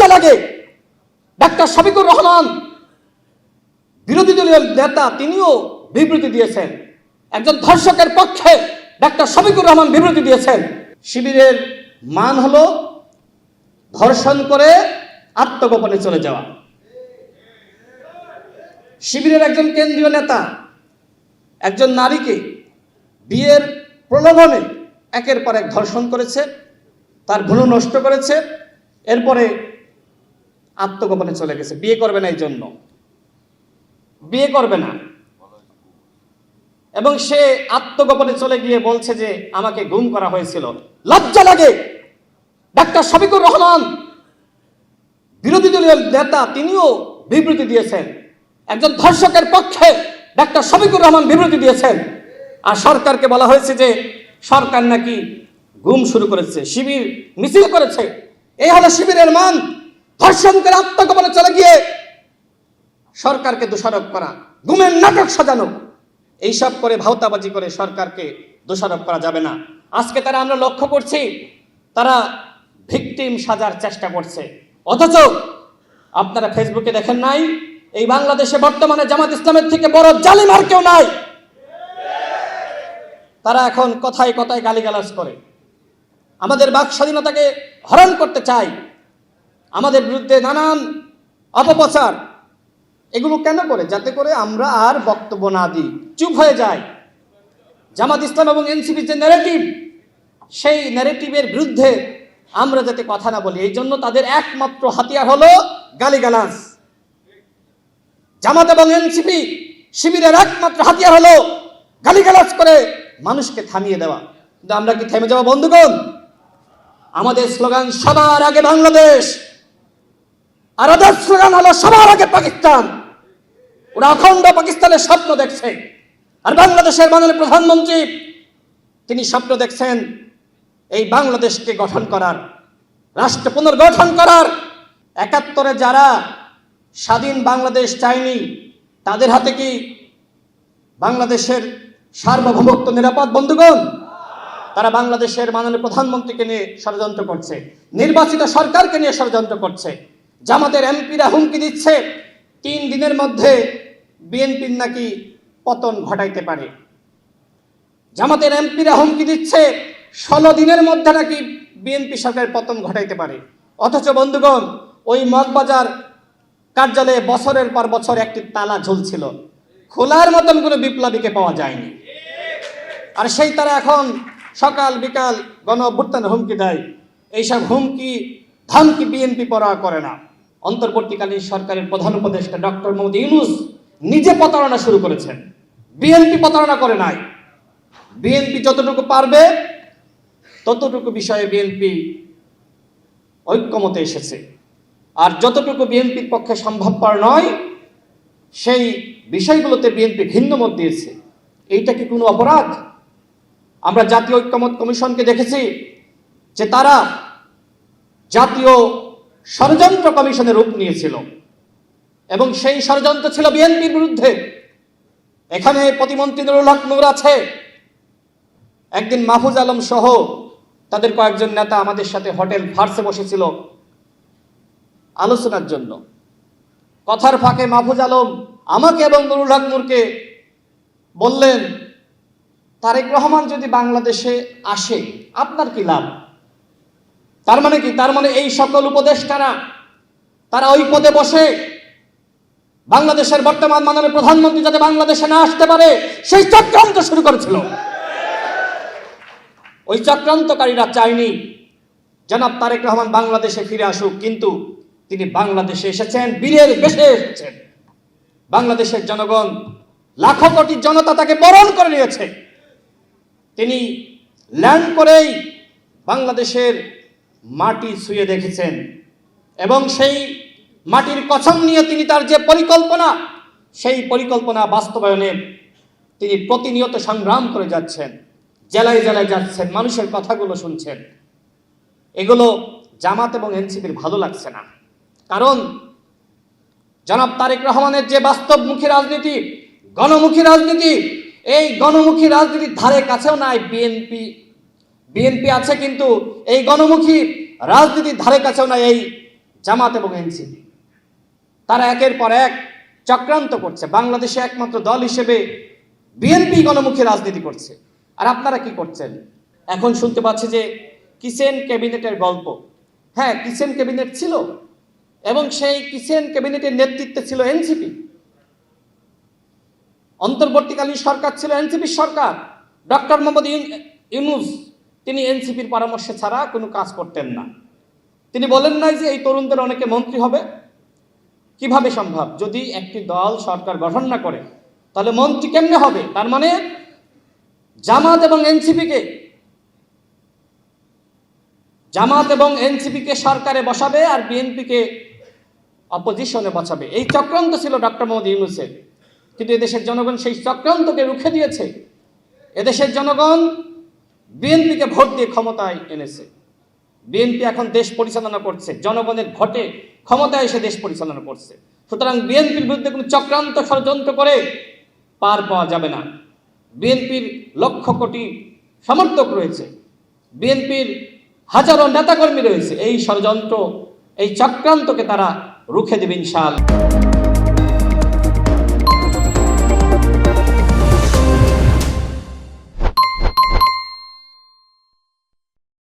লজ্জা লাগে। ডাক্তার শফিকুর রহমান বিরোধী দলীয় নেতা, তিনিও বিবৃতি দিয়েছেন। একজন ধর্ষকের পক্ষে ডাক্তার শফিকুর রহমান বিবৃতি দিয়েছেন। শিবিরের মান হলো ধর্ষণ করে আত্মগোপনে চলে যাওয়া। শিবিরের একজন কেন্দ্রীয় নেতা একজন নারীকে বিয়ের প্রলোভনে একের পর এক ধর্ষণ করেছে, তার ভ্রূণ নষ্ট করেছে, এরপরে আত্মগোপনে চলে গেছে। বিয়ে করবে না, এই জন্য বিয়ে করবে না, এবং সে আত্মগোপনে চলে গিয়ে বলছে যে আমাকে গুম করা হয়েছিল। লজ্জা লাগে। ডাক্তার শফিকুর রহমান বিরোধী দলীয় নেতা, তিনিও বিবৃতি দিয়েছেন। একজন ধর্ষকের পক্ষে ডাক্তার শফিকুর রহমান বিবৃতি দিয়েছেন। আর সরকারকে বলা হয়েছে যে সরকার নাকি গুম শুরু করেছে, শিবির মিছিল করেছে। এই হলো শিবিরের মান। ধর্ষণ করে আত্মগোপনে চলে গিয়ে সরকারকে দোষারোপ করা, গুমের নাটক সাজানো, এইসব করে ভাওতাবাজি করে সরকারকে দোষারোপ করা যাবে না। আজকে তারা, আমরা লক্ষ্য করছি, তারা ভিকটিম সাজার চেষ্টা করছে। অথচ আপনারা ফেসবুকে দেখেন নাই, এই বাংলাদেশে বর্তমানে জামাত ইসলামের থেকে বড় জালিম আর কেউ নাই। তারা এখন কথায় কথায় গালিগালাজ করে, আমাদের বাক স্বাধীনতাকে হরণ করতে চায়, আমাদের বিরুদ্ধে নানান অপপ্রচার। এগুলো কেন করে? যাতে করে আমরা আর বক্তব্য না দিই, চুপ হয়ে যাই। জামাত ইসলাম এবং এনসিপি যে ন্যারেটিভ, সেই ন্যারেটিভের বিরুদ্ধে আমরা যাতে কথা না বলি, এই জন্য তাদের একমাত্র হাতিয়ার হলো গালিগালাজ। জামাত এবং এনসিপি শিবিরের একমাত্র হাতিয়ার হলো গালিগালাজ করে মানুষকে থামিয়ে দেওয়া। কিন্তু আমরা কি থেমে যাবো বন্ধুগণ? আমাদের স্লোগান সবার আগে বাংলাদেশ, আর ওদের স্লোগান হলো সবার আগে পাকিস্তান। ওরা অখণ্ড পাকিস্তানের স্বপ্ন দেখছে, আর বাংলাদেশের মাননীয় প্রধানমন্ত্রী তিনি স্বপ্ন দেখছেন এই বাংলাদেশকে গঠন করার, রাষ্ট্র পুনর্গঠন করার। ৭১ যারা স্বাধীন বাংলাদেশ চায়নি, তাদের হাতে কি বাংলাদেশের সার্বভৌমত্ব নিরাপদ বন্ধুগণ? তারা বাংলাদেশের মাননীয় প্রধানমন্ত্রীকে নিয়ে ষড়যন্ত্র করছে, নির্বাচিত সরকারকে নিয়ে ষড়যন্ত্র করছে। জামাতের এমপিরা হুমকি দিচ্ছে ৩ দিনের মধ্যে বিএনপির নাকি পতন ঘটাইতে পারে। জামাতের এমপিরা হুমকি দিচ্ছে ১৬ দিনের মধ্যে নাকি বিএনপি সরকারের পতন ঘটাইতে পারে। অথচ বন্ধুগণ, ওই মগবাজার কার্যালয়ে বছরের পর বছর একটি তালা ঝুলছিল, খোলার মতন কোনো বিপ্লবীকে পাওয়া যায়নি। আর সেই তারা এখন সকাল বিকাল গণ অভ্যুত্থানের হুমকি দেয়। এইসব হুমকি ধামকি বিএনপি পরোয়া করে না। অন্তর্বর্তীকালীন সরকারের প্রধান উপদেষ্টা ডক্টর মোহাম্মদ ইউনূস নিজে প্রতারণা শুরু করেছেন, বিএনপি প্রতারণা করে নাই। বিএনপি যতটুকু পারবে ততটুকু বিষয়ে বিএনপি ঐক্যমতে এসেছে, আর যতটুকু বিএনপির পক্ষে সম্ভবপর নয় সেই বিষয়গুলোতে বিএনপি ভিন্ন মত দিয়েছে। এইটা কি কোনো অপরাধ? আমরা জাতীয় ঐক্যমত কমিশনকে দেখেছি যে তারা জাতীয় ষড়যন্ত্র কমিশনের রূপ নিয়েছিল, এবং সেই ষড়যন্ত্র ছিল বিএনপির বিরুদ্ধে। এখানে প্রতিমন্ত্রী নুরুল হক নূর আছে। একদিন মাহফুজ আলম সহ তাদের কয়েকজন নেতা আমাদের সাথে হোটেল ফার্সে বসেছিল আলোচনার জন্য। কথার ফাঁকে মাহফুজ আলম আমাকে এবং নুরুল হক নূরকে বললেন, তারেক রহমান যদি বাংলাদেশে আসে আপনার কি লাভ? তার মানে কি? তার মানে এই সকল উপদেষ্টারা তারা ওই পদে বসে বাংলাদেশের বর্তমান মাননীয় প্রধানমন্ত্রী যাতে বাংলাদেশে না আসতে পারে সেই চক্রান্ত শুরু করেছিল। ওই চক্রান্তকারীরা চায়নি জনাব তারেক রহমান বাংলাদেশে ফিরে আসুক, কিন্তু তিনি বাংলাদেশে এসেছেন, বীরের বেশে এসেছেন। বাংলাদেশের জনগণ, লাখো কোটি জনতা তাকে বরণ করে নিয়েছে। তিনি ল্যান্ড করেই বাংলাদেশের মাটি ছুঁয়ে দেখেছেন, এবং সেই মাটির কসম নিয়ে তিনি তার যে পরিকল্পনা, সেই পরিকল্পনা বাস্তবায়নে তিনি প্রতিনিয়ত সংগ্রাম করে যাচ্ছেন, জেলায় জেলায় যাচ্ছেন, মানুষের কথাগুলো শুনছেন। এগুলো জামাত এবং এনসিপির ভালো লাগছে না, কারণ জনাব তারেক রহমানের যে বাস্তবমুখী রাজনীতি, গণমুখী রাজনীতি, এই গণমুখী রাজনীতির ধারে কাছেও নাই বিএনপি। বিএনপি আছে, কিন্তু এই গণমুখী রাজনীতির ধারে কাছেও নাই এই জামাত এবং এনসিপি, তারা একের পর এক চক্রান্ত করছে। বাংলাদেশে একমাত্র দল হিসেবে বিএনপি গণমুখী রাজনীতি করছে। আর আপনারা কি করছেন? এখন শুনতে পাচ্ছি যে কিচেন ক্যাবিনেটের গল্প। হ্যাঁ, কিচেন ক্যাবিনেট ছিল, এবং সেই কিচেন ক্যাবিনেটের নেতৃত্বে ছিল এনসিপি। অন্তর্বর্তীকালীন সরকার ছিল এনসিপির সরকার। ডক্টর মোহাম্মদ ইউনূস তিনি এনসিপির পরামর্শ ছাড়া কোনো কাজ করতেন না। তিনি বলেন নাই যে এই তরুণদের অনেকে মন্ত্রী হবে। কিভাবে সম্ভব? যদি একটি দল সরকার গঠন না করে তাহলে মন্ত্রী কেমনে হবে? তার মানে জামাত এবং এনসিপিকে সরকারে বসাবে আর বিএনপিকে অপোজিশনে বসাবে। এই চক্রান্ত ছিল ডক্টর মোহাম্মদ ইউনূসের। কিন্তু এদেশের জনগণ সেই চক্রান্তকে রুখে দিয়েছে। এদেশের জনগণ বিএনপিকে ভোট দিয়ে ক্ষমতায় এনেছে। বিএনপি এখন দেশ পরিচালনা করছে, জনগণের ভোটে ক্ষমতায় এসে দেশ পরিচালনা করছে। সুতরাং বিএনপির বিরুদ্ধে কোনো চক্রান্ত ষড়যন্ত্র করে পার পাওয়া যাবে না। বিএনপির লক্ষ কোটি সমর্থক রয়েছে, বিএনপির হাজারো নেতাকর্মী রয়েছে। এই ষড়যন্ত্র, এই চক্রান্তকে তারা রুখে দেবে ইনশাআল্লাহ।